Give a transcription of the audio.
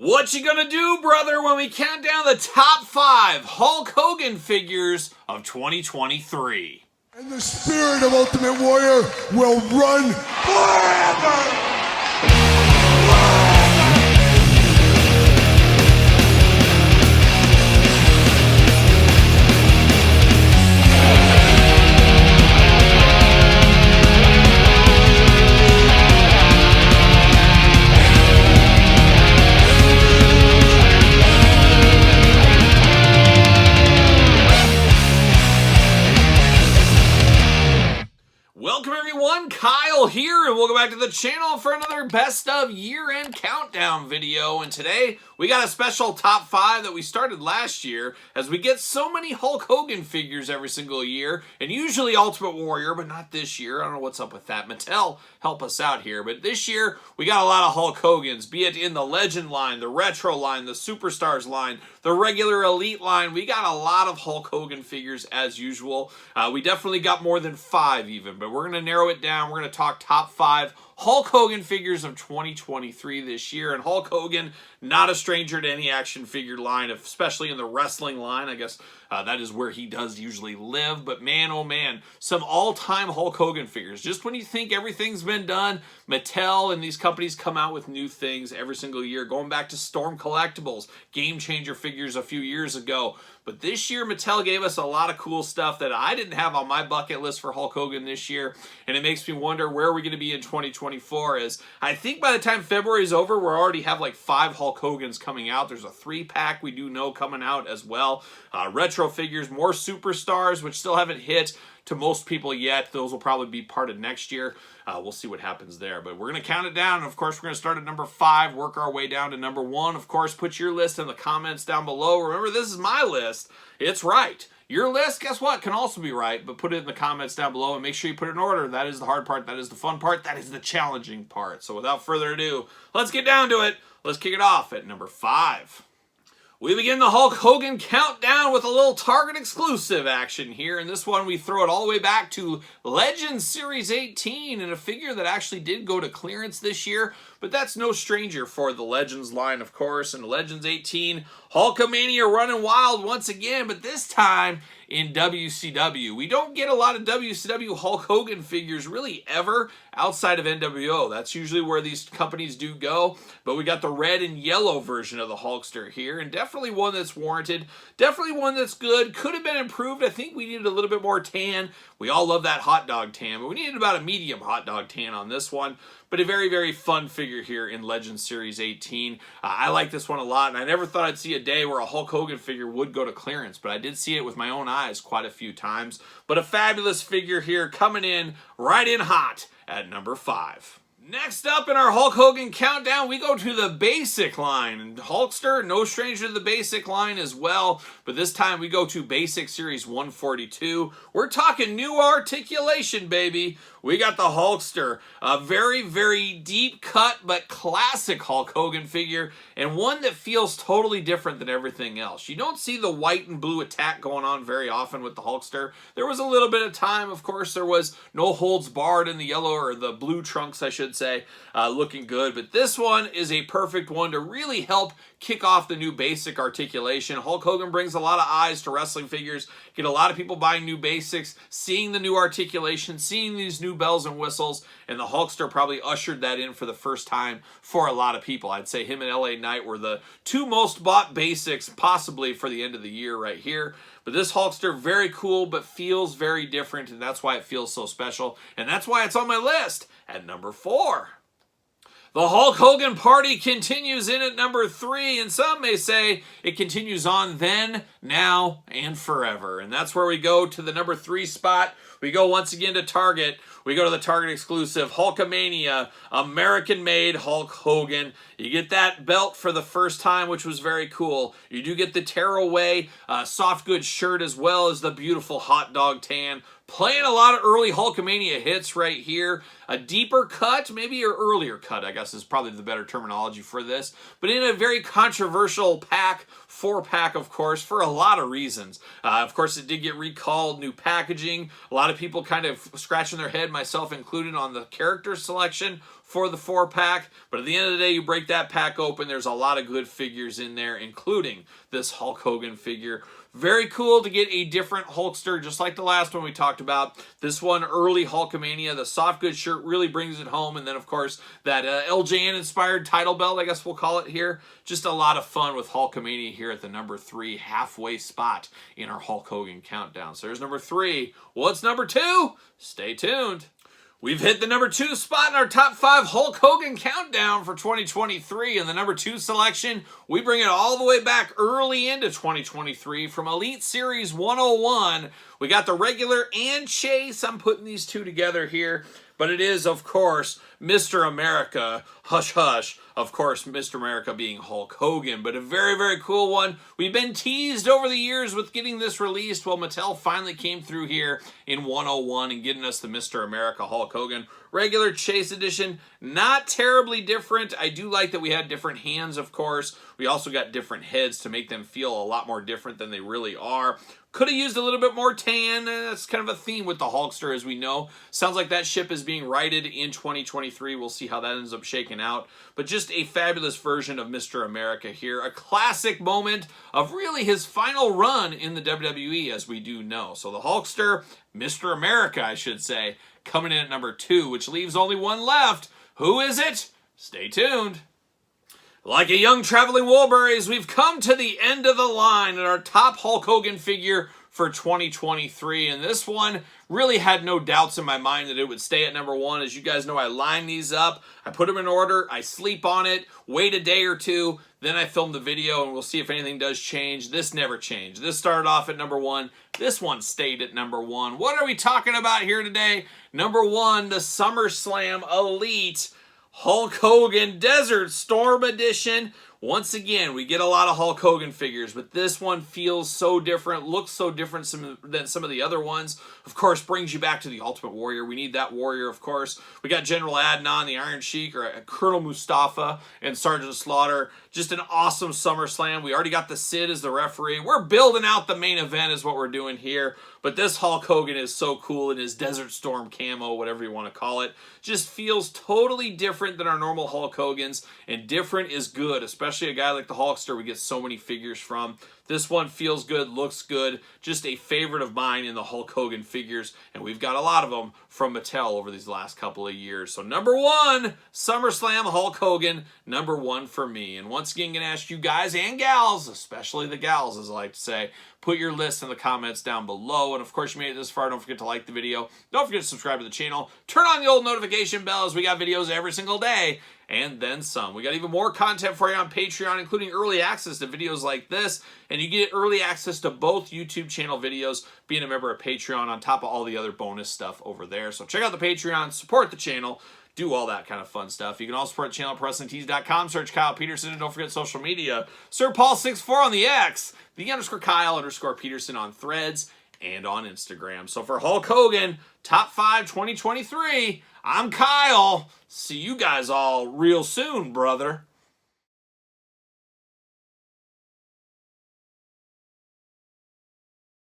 What you gonna do, brother, when we count down the top 5 Hulk Hogan figures of 2023? And the spirit of Ultimate Warrior will run forever! Welcome everyone, Kyle here, and welcome back to the channel for another best of year-end countdown video. And today we got a special top 5 that we started last year, as we get so many Hulk Hogan figures every single year, and usually Ultimate Warrior, but not this year. I don't know what's up with that. Mattel, help us out here. But this year we got a lot of Hulk Hogans, be it in the Legend line, the Retro line, the Superstars line, the regular Elite line. We got a lot of Hulk Hogan figures as usual. We definitely got more than 5 even, but we're going to narrow it down. We're going to talk top 5 Hulk Hogan figures of 2023 this year. And Hulk Hogan, not a stranger to any action figure line, especially in the wrestling line. I guess that is where he does usually live. But man, oh man, some all-time Hulk Hogan figures. Just when you think everything's been done, Mattel and these companies come out with new things every single year. Going back to Storm Collectibles, Game Changer figures a few years ago. But this year, Mattel gave us a lot of cool stuff that I didn't have on my bucket list for Hulk Hogan this year. And it makes me wonder, where are we going to be in 2024? Is I think by the time February is over, we'll already have like 5 Hulk Hogans coming out. There's a 3-pack we do know coming out as well. Retro figures, more Superstars, which still haven't hit to most people yet. Those will probably be part of next year. We'll see what happens there. But we're going to count it down. And of course, we're going to start at number 5, work our way down to number 1. Of course, put your list in the comments down below. Remember, this is my list. It's right. Your list, guess what, can also be right, but put it in the comments down below and make sure you put it in order. That is the hard part. That is the fun part. That is the challenging part. So without further ado, let's get down to it. Let's kick it off at number 5. We begin the Hulk Hogan countdown with a little Target exclusive action here. And this one, we throw it all the way back to Legends Series 18, and a figure that actually did go to clearance this year. But that's no stranger for the Legends line, of course. And Legends 18, Hulkamania running wild once again, but this time in WCW. We don't get a lot of WCW Hulk Hogan figures really ever outside of NWO. That's usually where these companies do go. But we got the red and yellow version of the Hulkster here, and definitely one that's warranted. Definitely one that's good. Could have been improved. I think we needed a little bit more tan. We all love that hot dog tan, but we needed about a medium hot dog tan on this one. But a very, very fun figure here in Legends Series 18. I like this one a lot, and I never thought I'd see a day where a Hulk Hogan figure would go to clearance, but I did see it with my own eyes quite a few times. But a fabulous figure here, coming in right in hot at number 5. Next up in our Hulk Hogan countdown, we go to the basic line. And Hulkster, no stranger to the basic line as well. But this time we go to Basic Series 142. We're talking new articulation, baby. We got the Hulkster. A very, very deep cut but classic Hulk Hogan figure. And one that feels totally different than everything else. You don't see the white and blue attack going on very often with the Hulkster. There was a little bit of time, of course. There was no holds barred in the yellow, or the blue trunks, I should say, looking good. But this one is a perfect one to really help kick off the new basic articulation. Hulk Hogan brings a lot of eyes to wrestling figures, get a lot of people buying new basics, seeing the new articulation, seeing these new bells and whistles, and the Hulkster probably ushered that in for the first time for a lot of people. I'd say him and LA Knight were the 2 most bought basics possibly for the end of the year right here. But this Hulkster, very cool, but feels very different, and that's why it feels so special, and that's why it's on my list at number 4. The Hulk Hogan party continues in at number 3, and some may say it continues on then, now, and forever. And that's where we go to the number 3 spot. We go once again to Target. We go to the Target exclusive Hulkamania, American-made Hulk Hogan. You get that belt for the first time, which was very cool. You do get the tearaway soft goods shirt, as well as the beautiful hot dog tan. Playing a lot of early Hulkamania hits right here. A deeper cut, maybe an earlier cut, I guess is probably the better terminology for this. But in a very controversial pack, 4-pack, of course, for a lot of reasons. Of course, it did get recalled, new packaging. A lot of people kind of scratching their head, myself included, on the character selection for the 4-pack, but at the end of the day, you break that pack open, there's a lot of good figures in there, including this Hulk Hogan figure. Very cool to get a different Hulkster, just like the last one we talked about. This one, early Hulkamania, the soft goods shirt really brings it home, and then, of course, that LJN-inspired title belt, I guess we'll call it here. Just a lot of fun with Hulkamania here at the number 3 halfway spot in our Hulk Hogan countdown. So there's number 3. What's number 2? Stay tuned. We've hit the number 2 spot in our top 5 Hulk Hogan countdown for 2023. And the number 2 selection, we bring it all the way back early into 2023 from Elite Series 101. We got the regular and Chase. I'm putting these two together here. But it is, of course, Mr. America. Hush, hush. Of course, Mr. America being Hulk Hogan. But a very, very cool one. We've been teased over the years with getting this released. Well, Mattel finally came through here in 101 and getting us the Mr. America Hulk Hogan. Regular Chase edition. Not terribly different. I do like that we had different hands, of course. We also got different heads to make them feel a lot more different than they really are. Could have used a little bit more tan. That's kind of a theme with the Hulkster, as we know. Sounds like that ship is being righted in 2023. We'll see how that ends up shaking out. But just a fabulous version of Mr. America here. A classic moment of really his final run in the WWE, as we do know. So the Hulkster, Mr. America, I should say, coming in at number 2, which leaves only one left. Who is it? Stay tuned. Like a young traveling Woolburys, we've come to the end of the line at our top Hulk Hogan figure for 2023. And this one really had no doubts in my mind that it would stay at number 1. As you guys know, I line these up, I put them in order, I sleep on it, wait a day or two, then I film the video, and we'll see if anything does change. This never changed. This started off at number 1. This one stayed at number 1. What are we talking about here today? Number 1, the SummerSlam Elite Hulk Hogan Desert Storm Edition. Once again, we get a lot of Hulk Hogan figures, but this one feels so different, looks so different than some of the other ones. Of course, brings you back to the Ultimate Warrior. We need that Warrior, of course. We got General Adnan, the Iron Sheik, or Colonel Mustafa, and Sergeant Slaughter. Just an awesome SummerSlam. We already got the Sid as the referee. We're building out the main event is what we're doing here. But this Hulk Hogan is so cool in his Desert Storm camo, whatever you want to call it. Just feels totally different than our normal Hulk Hogans. And different is good, especially a guy like the Hulkster we get so many figures from. This one feels good, looks good. Just a favorite of mine in the Hulk Hogan figures. And we've got a lot of them from Mattel over these last couple of years. So number 1, SummerSlam Hulk Hogan. Number 1 for me. And once again, going to ask you guys and gals, especially the gals as I like to say, put your list in the comments down below. And of course, you made it this far, don't forget to like the video. Don't forget to subscribe to the channel. Turn on the old notification bell as we got videos every single day. And then some. We got even more content for you on Patreon, including early access to videos like this. And you get early access to both YouTube channel videos, being a member of Patreon on top of all the other bonus stuff over there. So check out the Patreon, support the channel, do all that kind of fun stuff. You can also support the channel at ProWrestlingTees.com. Search Kyle Peterson, and don't forget social media. Sir Paul64 on the X, _Kyle_Peterson on Threads and on Instagram. So for Hulk Hogan, Top 5 2023, I'm Kyle. See you guys all real soon, brother.